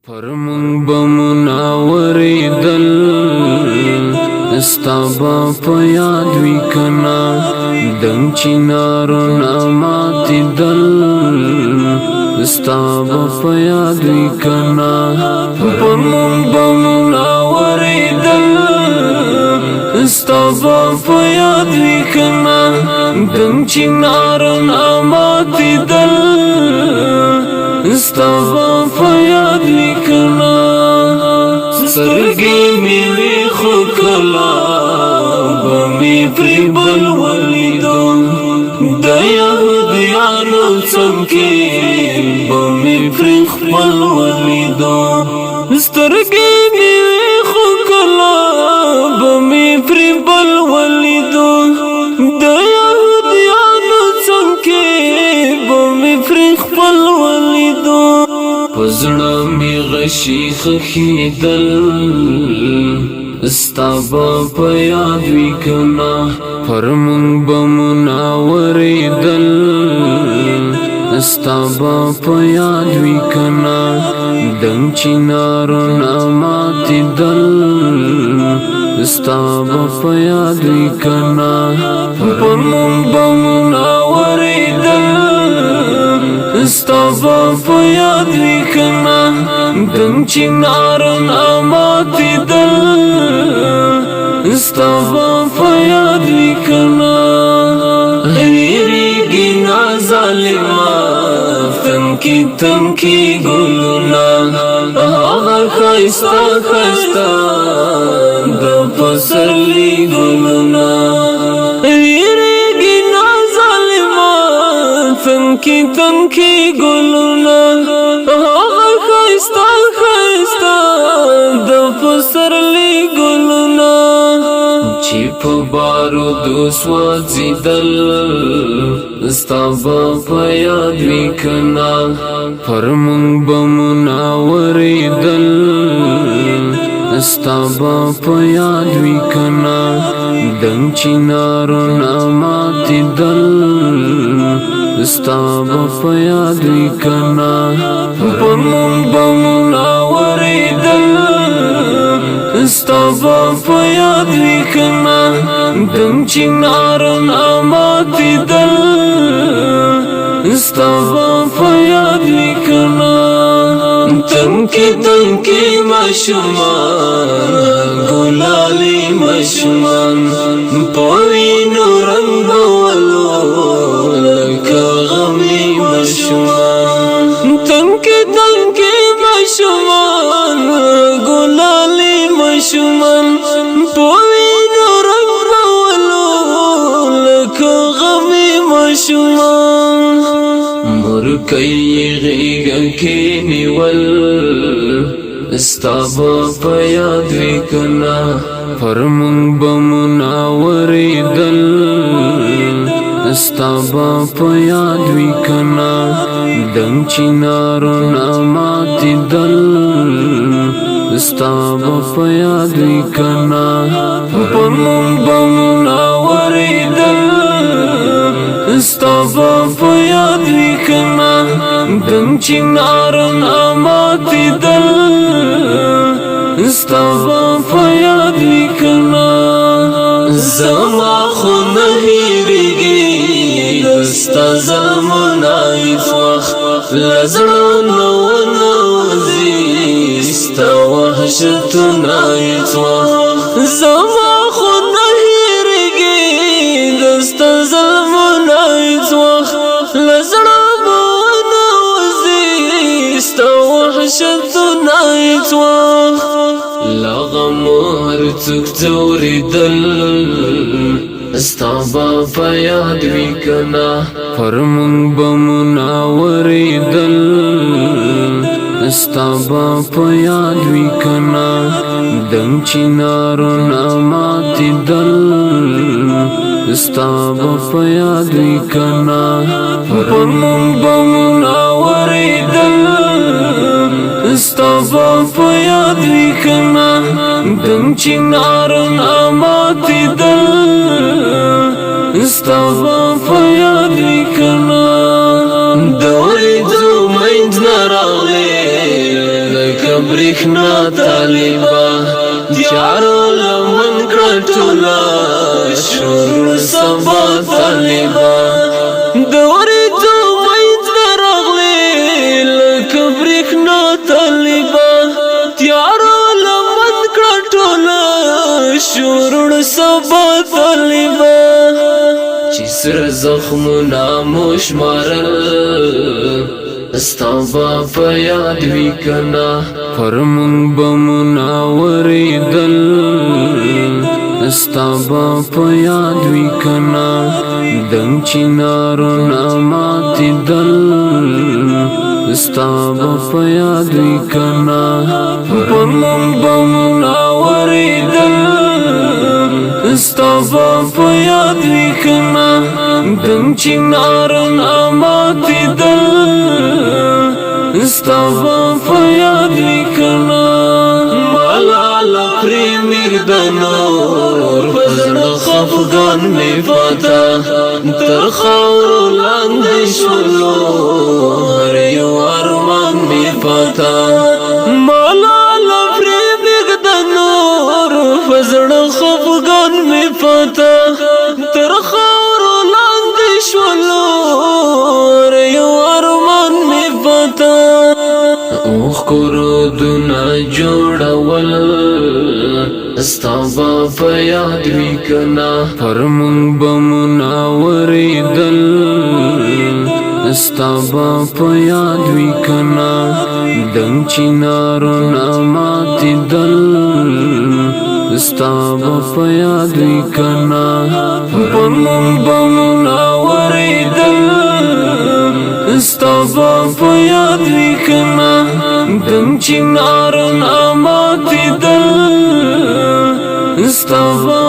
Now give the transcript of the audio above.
پر مونږ به مناورېدل ستا به په یاد وي کنه دنګ چنارونه ماتېدل ستا به په یاد وي کنه پر مونږ به مناورېدل ستا به په یاد وي کنه دنګ چنارونه ماتېدل ستا به په یاد وي کنه سترګې مې وي خو کله به مې پرې بل ولیدو د یهودیانو څمکې به مې پرې خپل ولیدو سترګې مې وي خو کله به مې پرې بل ولیدو د یهودیانو څمکې به مې پرې خپل ولیدو په زړه مې غشي خښېدل ستا به په یاد وي کنه پر مونږ به مناورېدل ستا به په یاد وي کنه دنګ چنارونه ماتېدل ستا به په یاد وي کنه پر مونږ به مناورېدل ستا به په یاد وي کنه دنګ چنارونه ماتېدل ستا به په یاد وي کنه هېرېږي نه ظالمه تمکې تمکې ګلونه هغه ښایسته ښایسته د پسرلي ګلونه هېرېږي نه ظالمه تمکې تمکې ګلونه هغه ښایسته ښایسته د پسرلي ګلونه چې په بارودو سوځېدل ستا به په یاد وي کنه پر مونږ به مناورېدل ستا به په یاد وي کنه دنګ چنارونه ماتېدل ستا به په یاد وي کنه پر مونږ به مناورېدل ستا به په یاد وي کنه دنګ چنارونه ماتېدل ستا به په یاد وي کنه تمکې تمکې ماشومان ګلالي ماشومان په وینو رنګولو لکه غمي ماشومان تمکې تمکې ماشومان ګلالي ماشومان په وینو رنګولو لکه غمي ماشومان مرکۍ غېږه کې نیول ستا به په یاد وي کنه پر مونږ به مناورېدل ستا به په یاد وي کنه دنګ چنارونه ماتېدل ستا به په یاد وي کنه پر مونږ به مناورېدل ستا به په یاد وي کنه دنګ چنارونه ماتېدل ستا به په یاد وي کنه زما خو نه هېرېږي ستا زلمونه هېڅ وخت له زړه نه ونه وځي ستا وحشتونه هېڅ وخت زما خو نه هېرېږي ستا زلمونه هېڅ وخت له زړه به ونه وځي ستا وحشتونه هېڅ وخت له غمو هر څوک ځورېدل ستا به په یاد وي کنه پر مونږ به مناورېدل ستا به په یاد وي کنه دنګ چنارونه ماتېدل ستا به په یاد وي کنه پر مونږ به مناورېدل ستا به په یاد وي کنه دنګ چنارونه ماتېدل ستا به په یاد وي کنه د وریځو منځ نه راغلې لکه برېښنا طالبا تیارو لمن کړه ټوله شروع سبا طالبا د وریځو منځ ته راغلې لکه برېښنا طالبا تیارو لمن کړه ټوله شروع سبا طالبا چې سره زخمونه مو شمارل استابا په یاد وی کنا پر مونږ به مناورېدل استابا په یاد وی کنا دنګ چنارونه ماتېدل استابا په یاد وی کنا پر مونږ به مناورېدل استابا په یاد وی کنا دنګ چنارونه ماتېدل استابا په یاد وی کنا ملاله پرې مردنور پزړه خفګان می پتا تر خاورو لاندې شولو هر یو ارمان می پتا ملاله پرې مردنور پزړه خفګان می پتا تر خاورو لاندې شولو هر یو ارمان می پتا اوخ کورو دنا جوړول استابا په یاد وی کنا پر مونږ به مناورېدل استابا په یاد وی کنا دنګ چنارونه ماتېدل استابا په یاد وی کنا پر مونږ به مناورېدل استابا په یاد وی کنا دنګ چنارونه ماتېدل استابا